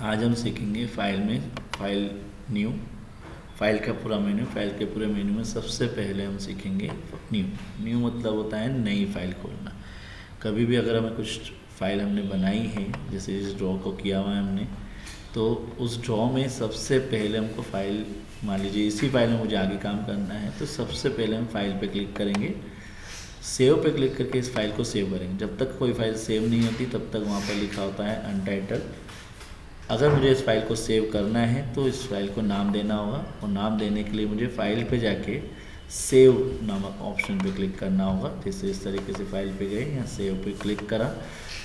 आज हम सीखेंगे फाइल न्यू। फाइल का पूरा मेन्यू, फाइल के पूरे मेन्यू में सबसे पहले हम सीखेंगे न्यू। न्यू मतलब होता है नई फाइल खोलना। कभी भी अगर हमें कुछ फाइल हमने बनाई है, जैसे इस ड्रॉ को किया हुआ है हमने, तो उस ड्रॉ में सबसे पहले हमको फाइल, मान लीजिए इसी फाइल में मुझे आगे काम करना है, तो सबसे पहले हम फाइल पे क्लिक करेंगे, सेव पे क्लिक करके इस फाइल को सेव करेंगे। जब तक कोई फाइल सेव नहीं होती तब तक वहाँ पर लिखा होता है अनटाइटल। अगर मुझे इस फाइल को सेव करना है तो इस फाइल को नाम देना होगा, और नाम देने के लिए मुझे फाइल पे जाके सेव नामक ऑप्शन पे क्लिक करना होगा। जैसे इस तरीके से फाइल पे गए, यहाँ सेव पे क्लिक करा।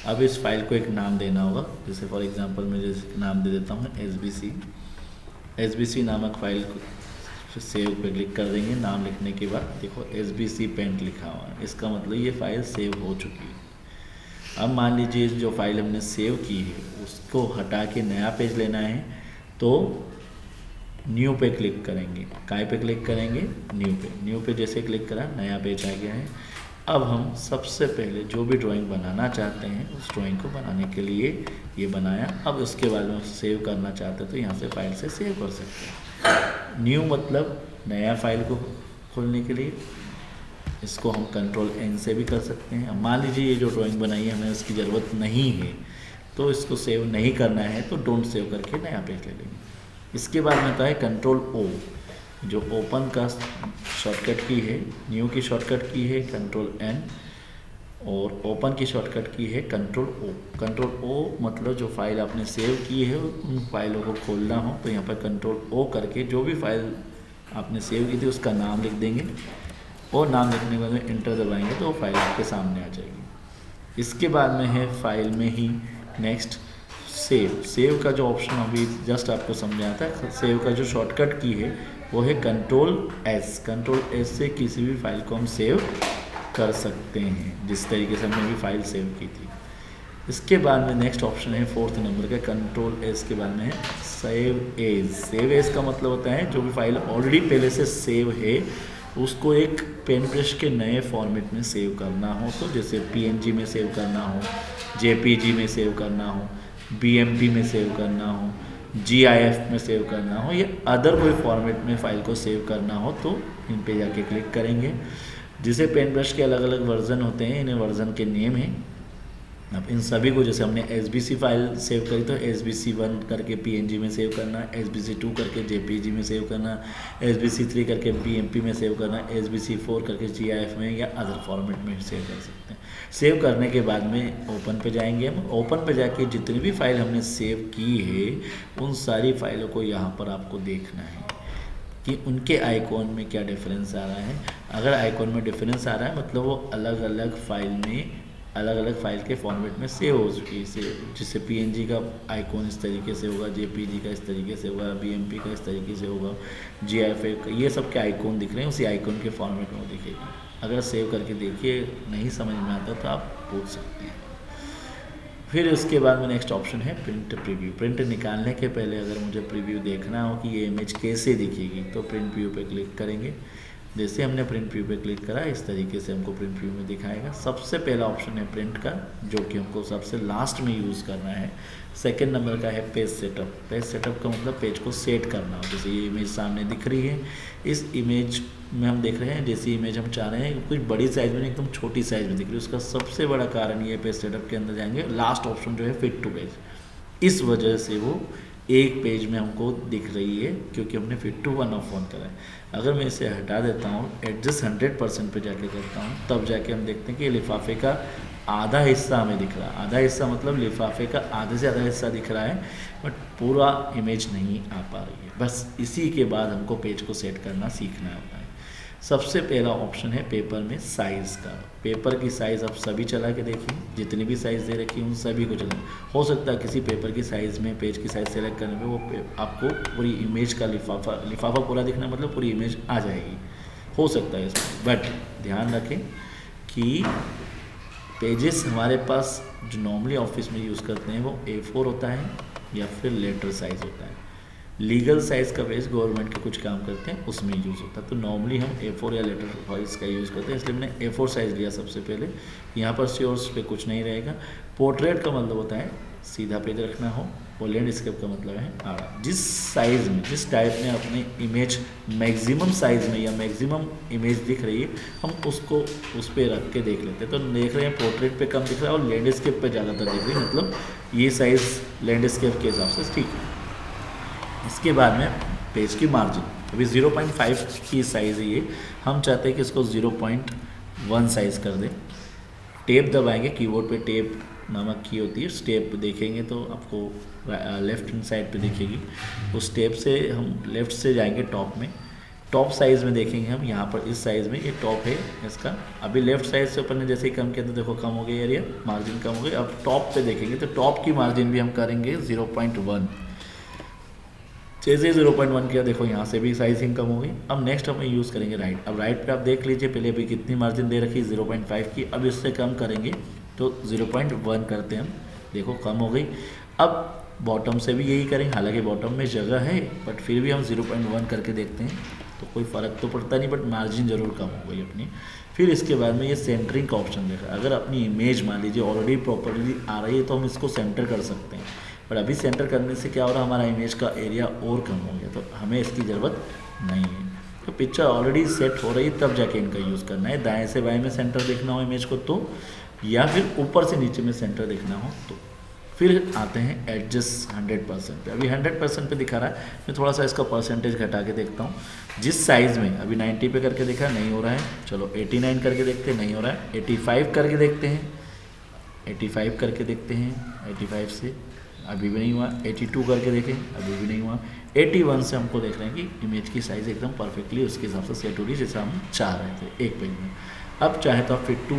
अब इस फाइल को एक नाम देना होगा, जैसे फॉर एग्जांपल मैं जैसे नाम दे देता हूँ एसबीसी नामक फाइल को सेव पे क्लिक कर देंगे। नाम लिखने के बाद देखो एसबीसी पेंट लिखा हुआ है, इसका मतलब ये फाइल सेव हो चुकी है। अब मान लीजिए जो फाइल हमने सेव की है उसको हटा के नया पेज लेना है, तो न्यू पे क्लिक करेंगे। काय पे क्लिक करेंगे? न्यू पे जैसे क्लिक करा, नया पेज आ गया है। अब हम सबसे पहले जो भी ड्राइंग बनाना चाहते हैं उस ड्राइंग को बनाने के लिए ये बनाया। अब उसके बाद में सेव करना चाहते हैं तो यहाँ से फाइल से सेव कर सकते हैं। न्यू मतलब नया फाइल को खोलने के लिए। इसको हम कंट्रोल एन से भी कर सकते हैं। मान लीजिए ये जो ड्राइंग बनाई है हमें उसकी ज़रूरत नहीं है, तो इसको सेव नहीं करना है तो डोंट सेव करके नया पेज ले लेंगे। इसके बाद में आता है कंट्रोल ओ, जो ओपन का शॉर्टकट की है, न्यू की शॉर्टकट की है कंट्रोल एन, और ओपन की शॉर्टकट की है कंट्रोल ओ। कंट्रोल ओ मतलब जो फाइल आपने सेव की है उन फाइलों को खोलना हो तो यहाँ पर कंट्रोल ओ करके जो भी फाइल आपने सेव की थी उसका नाम लिख देंगे, और नाम लिखने के बाद में इंटर दबाएंगे तो वो फाइल आपके सामने आ जाएगी। इसके बाद में है फाइल में ही नेक्स्ट सेव का जो ऑप्शन अभी जस्ट आपको समझाया था, सेव का जो शॉर्टकट की है वो है कंट्रोल एस से किसी भी फाइल को हम सेव कर सकते हैं, जिस तरीके से हमने भी फाइल सेव की थी। इसके बाद में नेक्स्ट ऑप्शन है 4th नंबर का कंट्रोल एस के बाद में है सेव एज का मतलब होता है जो भी फाइल ऑलरेडी पहले से सेव है उसको एक पेन ब्रश के नए फॉर्मेट में सेव करना हो, तो जैसे पीएनजी में सेव करना हो, जेपीजी में सेव करना हो, बीएमपी में सेव करना हो, जीआईएफ में सेव करना हो, या अदर कोई फॉर्मेट में फाइल को सेव करना हो तो इन पे जाके क्लिक करेंगे। जिसे पेन ब्रश के अलग अलग वर्जन होते हैं, इन्हें वर्जन के नेम हैं। अब इन सभी को जैसे हमने एसबीसी फाइल सेव करी तो SBC1 करके पीएनजी में सेव करना, SBC2 करके जेपीजी में सेव करना, SBC3 करके बीएमपी में सेव करना, SBC4 करके जीआईएफ में या अदर फॉर्मेट में सेव कर सकते हैं। सेव करने के बाद में ओपन पे जाएंगे हम। ओपन पे जाके जितनी भी फाइल हमने सेव की है उन सारी फाइलों को यहाँ पर आपको देखना है कि उनके आइकॉन में क्या डिफरेंस आ रहा है। अगर आइकॉन में डिफरेंस आ रहा है मतलब वो अलग अलग फाइल में, अलग अलग फाइल के फॉर्मेट में सेव हो चुकी है। जिससे पीएनजी का आइकॉन इस तरीके से होगा, जेपीजी का इस तरीके से होगा, बीएमपी का इस तरीके से होगा, जीआईएफ का, ये सब के आइकॉन दिख रहे हैं, उसी आइकॉन के फॉर्मेट में वो दिखेगी। अगर सेव करके देखिए नहीं समझ में आता तो आप पूछ सकते हैं। फिर उसके बाद में नेक्स्ट ऑप्शन है प्रिंट प्रीव्यू। प्रिंट निकालने के पहले अगर मुझे प्रीव्यू देखना हो कि ये इमेज कैसे दिखेगी तो प्रिंट व्यू पे क्लिक करेंगे। जैसे हमने प्रिंट व्यू पे क्लिक करा इस तरीके से हमको प्रिंट व्यू में दिखाएगा। सबसे पहला ऑप्शन है प्रिंट का, जो कि हमको सबसे लास्ट में यूज़ करना है। सेकंड नंबर का है पेज सेटअप। पेज सेटअप का मतलब पेज को सेट करना हो। जैसे ये इमेज सामने दिख रही है, इस इमेज में हम देख रहे हैं जैसी इमेज हम चाह रहे हैं कुछ बड़ी साइज़ में नहीं, एकदम छोटी साइज़ में दिख रही है। उसका सबसे बड़ा कारण ये पेज सेटअप के अंदर जाएंगे, लास्ट ऑप्शन जो है फिट टू पेज, इस वजह से वो एक पेज में हमको दिख रही है क्योंकि हमने फिट टू 1 ऑफ 1 करा है। अगर मैं इसे हटा देता हूँ, एडजस्ट 100% पे जाके करता हूँ, तब जाके हम देखते हैं कि लिफाफे का आधा हिस्सा हमें दिख रहा है। आधा हिस्सा मतलब लिफाफे का आधे से आधा हिस्सा दिख रहा है, बट पूरा इमेज नहीं आ पा रही है। बस इसी के बाद हमको पेज को सेट करना सीखना होता है। सबसे पहला ऑप्शन है पेपर में साइज़ का। पेपर की साइज़ आप सभी चला के देखिए, जितनी भी साइज़ दे रखी है उन सभी को चला। हो सकता है किसी पेपर की साइज़ में पेज की साइज़ सेलेक्ट करने पे वो आपको पूरी इमेज का लिफाफा पूरा दिखना मतलब पूरी इमेज आ जाएगी, हो सकता है इसमें। बट ध्यान रखें कि पेजेस हमारे पास जो नॉर्मली ऑफिस में यूज़ करते हैं वो A4 होता है या फिर लेटर साइज़ होता है। लीगल साइज़ का पेज गवर्नमेंट के कुछ काम करते हैं उसमें यूज़ होता है, तो नॉर्मली हम A4 या लेटर साइज़ का यूज़ करते हैं, इसलिए मैंने A4 साइज़ लिया सबसे पहले। यहाँ पर श्योर्स पे कुछ नहीं रहेगा। पोर्ट्रेट का मतलब होता है सीधा पेज रखना हो, और लैंडस्केप का मतलब है आड़ा। जिस साइज़ में, जिस टाइप में अपने इमेज मैक्सिमम साइज़ में या मैक्सिमम इमेज दिख रही है, हम उसको उस पर रख के देख लेते हैं। तो देख रहे हैं पोर्ट्रेट पे कम दिख रहा है और लैंडस्केप पे ज़्यादातर दिख रही है, मतलब ये साइज़ लैंडस्केप के हिसाब से ठीक है। इसके बाद में पेज की मार्जिन, अभी 0.5 की साइज़ है ये, हम चाहते हैं कि इसको 0.1 साइज़ कर दें। टेप दबाएंगे, कीबोर्ड पे टेप नामक की होती है, स्टेप देखेंगे तो आपको लेफ्ट हैंड साइड पे दिखेगी। उस टेप से हम लेफ्ट से जाएंगे टॉप में, टॉप साइज़ में देखेंगे हम यहाँ पर इस साइज़ में, ये टॉप है इसका। अभी लेफ्ट साइड से अपन ने जैसे ही कम किया तो देखो कम हो गई एरिया, मार्जिन कम हो गई। अब टॉप पे देखेंगे तो टॉप की मार्जिन भी हम करेंगे 0.1। जैसे 0.1 किया देखो यहाँ से भी साइजिंग कम हो गई। अब नेक्स्ट हम यूज़ करेंगे राइट। अब राइट पे आप देख लीजिए पहले अभी कितनी मार्जिन दे रखी है 0.5 की, अब इससे कम करेंगे तो 0.1 करते हैं हम, देखो कम हो गई। अब बॉटम से भी यही करेंगे, हालांकि बॉटम में जगह है बट फिर भी हम 0.1 करके देखते हैं तो कोई फ़र्क तो पड़ता नहीं, बट मार्जिन ज़रूर कम हो गई अपनी। फिर इसके बाद में ये सेंटरिंग का ऑप्शन देखा, अगर अपनी इमेज मान लीजिए ऑलरेडी प्रॉपरली आ रही है तो हम इसको सेंटर कर सकते हैं, बट अभी सेंटर करने से क्या हो रहा है, हमारा इमेज का एरिया और कम हो गया, तो हमें इसकी ज़रूरत नहीं है। तो पिक्चर ऑलरेडी सेट हो रही है तब जाके इनका यूज़ करना है। दाएं से बाएं में सेंटर देखना हो इमेज को तो, या फिर ऊपर से नीचे में सेंटर देखना हो तो। फिर आते हैं एडजस्ट 100% पे। अभी 100% पे दिखा रहा है, मैं थोड़ा सा इसका परसेंटेज घटा के देखता हूँ। जिस साइज़ में अभी 90 पे करके देखा नहीं हो रहा है, चलो 89 करके देखते हैं, नहीं हो रहा है। 85 करके देखते हैं, 85 करके देखते हैं, 85 से अभी भी नहीं हुआ। 82 करके देखें, अभी भी नहीं हुआ। 81 से हमको देख रहे हैं कि इमेज की साइज़ एकदम परफेक्टली उसके हिसाब से सेट हो रही है जैसा हम चाह रहे थे एक पेज में। अब चाहे तो आप फिट टू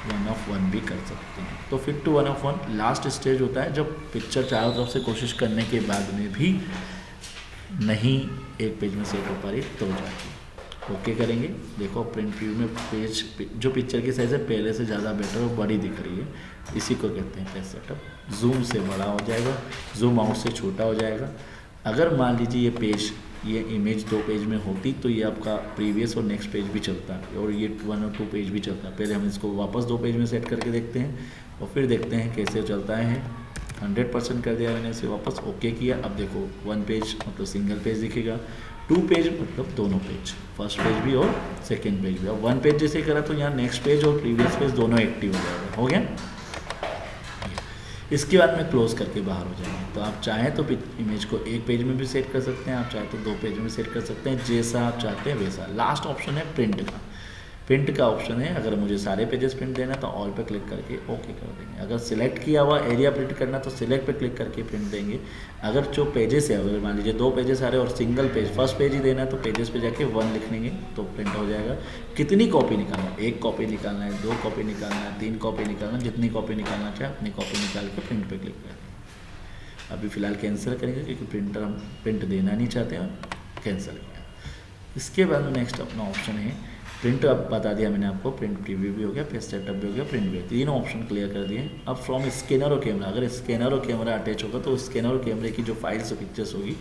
1/1 भी कर सकते हैं। तो फिट टू 1/1 लास्ट स्टेज होता है जब पिक्चर चारों तरफ से कोशिश करने के बाद में भी नहीं एक पेज में सेट हो पा रही तो जाके ओके करेंगे। देखो प्रिंट व्यू में पेज जो पिक्चर की साइज़ है पहले से ज़्यादा बेटर और बड़ी दिख रही है, इसी को कहते हैं पेज सेटअप। जूम से बड़ा हो जाएगा, जूम आउट से छोटा हो जाएगा। अगर मान लीजिए ये इमेज 2 पेज में होती तो ये आपका प्रीवियस और नेक्स्ट पेज भी चलता है और ये 1 और 2 पेज भी चलता है। पहले हम इसको वापस 2 पेज में सेट करके देखते हैं और फिर देखते हैं कैसे चलता है। 100% कर दिया मैंने इसे, वापस ओके किया। अब देखो 1 पेज मतलब सिंगल पेज दिखेगा, 2 पेज मतलब दोनों पेज, फर्स्ट पेज भी और सेकेंड पेज भी। अब 1 पेज जैसे करा तो यहाँ नेक्स्ट पेज और प्रीवियस पेज दोनों एक्टिव हो जाएगा। हो गया। इसके बाद में क्लोज करके बाहर हो जाएंगे। तो आप चाहें तो इमेज को 1 पेज में भी सेट कर सकते हैं, आप चाहें तो 2 पेज में सेट कर सकते हैं, जैसा आप चाहते हैं वैसा। लास्ट ऑप्शन है प्रिंट का। प्रिंट का ऑप्शन है, अगर मुझे सारे पेजेस प्रिंट देना तो ऑल पे क्लिक करके ओके कर देंगे। अगर सिलेक्ट किया हुआ एरिया प्रिंट करना तो सिलेक्ट पे क्लिक करके प्रिंट देंगे। अगर जो पेजेस है, अगर मान लीजिए 2 पेजेस आ रहे और सिंगल पेज फर्स्ट पेज ही देना है तो पेजेस पे जाके 1 लिख लेंगे तो प्रिंट हो जाएगा। कितनी कॉपी निकालना है, 1 कॉपी निकालना है, 2 कॉपी निकालना है, 3 कॉपी निकालना है, जितनी कॉपी निकालना चाहे अपनी कॉपी निकाल के प्रिंट पे क्लिक कर देंगे। अभी फ़िलहाल कैंसिल करेंगे क्योंकि प्रिंटर हम प्रिंट देना नहीं चाहते हैं, कैंसिल किया। इसके बाद नेक्स्ट अपना ऑप्शन है प्रिंट। अब बता दिया मैंने आपको, प्रिंट प्रीव्यू भी हो गया, पेज सेटअप भी हो गया, प्रिंट भी, तीनों ऑप्शन क्लियर कर दिए। अब फ्रॉम स्कैनर और कैमरा, अगर स्कैनर और कैमरा अटैच होगा तो स्कैनर और कैमरे की जो फाइल्स और पिक्चर्स होगी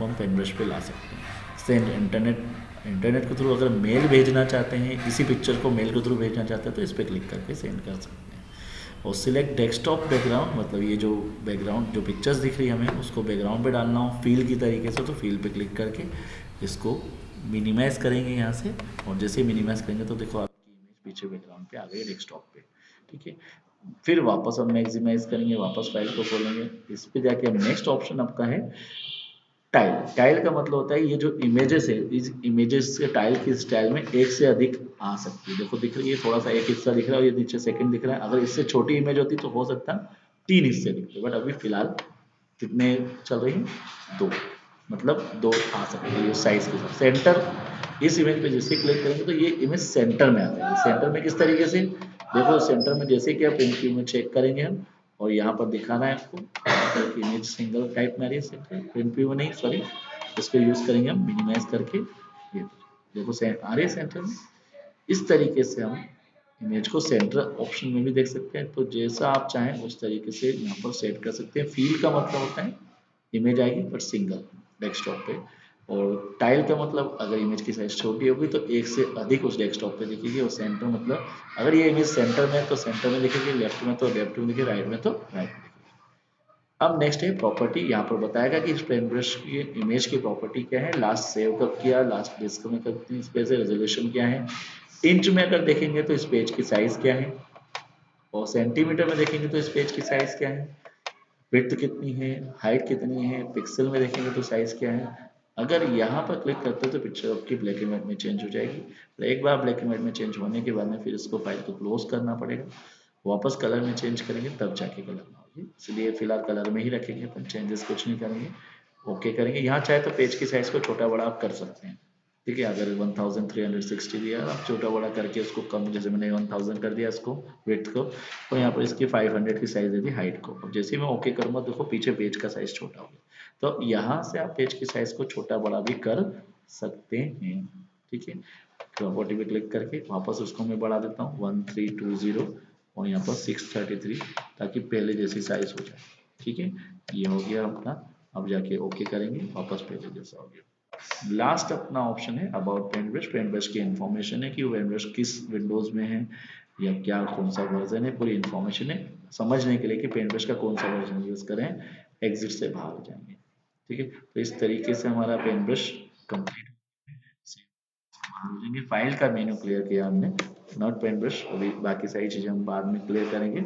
वो हम पेन ब्रश पे ला सकते हैं। सेंड इंटरनेट के थ्रू अगर मेल भेजना चाहते हैं, इसी पिक्चर को मेल के थ्रू भेजना चाहते हैं तो इस पर क्लिक करके सेंड कर सकते हैं। और सिलेक्ट डेस्कटॉप बैकग्राउंड, मतलब ये जो बैकग्राउंड जो पिक्चर्स दिख रही है हमें उसको बैकग्राउंड पे डालना हो फील की तरीके से, तो फील पे क्लिक करके इसको मिनिमाइज़ करेंगे यहाँ से। और जैसे ही मिनिमाइज़ करेंगे तो देखो आपकी इमेज पीछे बैकग्राउंड पे आ गई डेस्कटॉप पे, ठीक है। फिर वापस हम मैक्सिमाइज करेंगे, वापस फाइल को खोलेंगे, इस पे जाके नेक्स्ट ऑप्शन आपका है टाइल। टाइल का मतलब होता है ये जो इमेजेस है, इस इमेजेस के टाइल की स्टाइल में एक से अधिक आ सकती है। देखो दिख रही है, थोड़ा सा एक हिस्सा दिख रहा है और ये नीचे सेकंड दिख रहा है। अगर इससे छोटी इमेज होती तो हो सकता 3 हिस्से दिखते, बट अभी फिलहाल कितने चल रही हैं, 2, मतलब 2 आ सकते हैं उस साइज के साथ। सेंटर, इस इमेज पे जैसे क्लिक करेंगे तो ये इमेज सेंटर में आ जाएगी। सेंटर में किस तरीके से, देखो सेंटर में जैसे कि आप प्रिंट व्यू में चेक करेंगे हम, और यहाँ पर दिखाना है आपको इमेज सिंगल टाइप में आ रही है सेंटर, प्रिंट व्यू में नहीं, सॉरी, इसको यूज करेंगे हम मिनिमाइज करके। ये देखो आ रही है सेंटर में। इस तरीके से हम इमेज को सेंटर ऑप्शन में भी देख सकते हैं। तो जैसा आप चाहें उस तरीके से यहाँ पर सेट कर सकते हैं। फील का मतलब होता है इमेज आएगी पर सिंगल डेस्कटॉप पे, और टाइल का मतलब अगर इमेज की साइज छोटी होगी तो एक से अधिक उस डेस्कटॉप पे दिखेगी। और सेंटर मतलब अगर ये इमेज सेंटर में है तो सेंटर में दिखेगी, लेफ्ट में तो लेफ्ट में दिखेगी, राइट में तो राइट में दिखेगी। अब नेक्स्ट है प्रॉपर्टी। यहाँ पर बताएगा कि इस पेन ब्रश की इमेज की प्रॉपर्टी क्या है, लास्ट सेव कब किया, लास्ट डिस्क में कब कितनी स्पेस है, रेजोल्यूशन क्या है, इंच में अगर देखेंगे तो इस पेज की साइज क्या है, और सेंटीमीटर में देखेंगे तो इस पेज की साइज क्या है, विड्थ कितनी है, हाइट कितनी है, पिक्सल में देखेंगे तो साइज क्या है। अगर यहाँ पर क्लिक करते हो तो पिक्चर आपकी ब्लैक एंड व्हाइट में चेंज हो जाएगी। तो एक बार ब्लैक एंड व्हाइट में चेंज होने के बाद में फिर इसको फाइल को क्लोज करना पड़ेगा, वापस कलर में चेंज करेंगे तब जाके कलर में होगी, इसलिए फिलहाल कलर में ही रखेंगे, अपन चेंजेस कुछ नहीं करेंगे। ओके करेंगे। यहाँ चाहे तो पेज की साइज को छोटा बड़ा आप कर सकते हैं, ठीक है। अगर 1360 दिया आप छोटा बड़ा करके उसको कम, जैसे मैंने 1000 कर दिया इसको विड्थ को, तो यहाँ पर इसकी 500 की साइज दे दी हाइट को। अब जैसे ही मैं ओके करूँगा देखो पीछे पेज का साइज छोटा हो गया। तो यहाँ से आप पेज की साइज को छोटा बड़ा भी कर सकते हैं, ठीक है। प्रॉपर्टी पे क्लिक करके वापस उसको मैं बढ़ा देता हूँ 1320 और यहाँ पर 633, ताकि पहले जैसी साइज हो जाए, ठीक है। ये हो गया अपना। अब जाके ओके करेंगे, वापस पहले जैसा हो गया। लास्ट अपना ऑप्शन है about paint brush. Paint brush की इन्फॉर्मेशन है कि वो पेंट ब्रश किस विंडोज में है या क्या कौन सा वर्जन है, पूरी इन्फॉर्मेशन है समझने के लिए कि पेंट ब्रश का कौन सा वर्जन यूज करें। एग्जिट से बाहर हो जाएंगे, ठीक है। तो इस तरीके से हमारा पेंट ब्रश कंप्लीट बाहर हो जाएंगे। फाइल का मेन्यू क्लियर किया हमने, नॉट पेंट ब्रश। अभी बाकी सारी चीजें हम बाद में क्लियर करेंगे।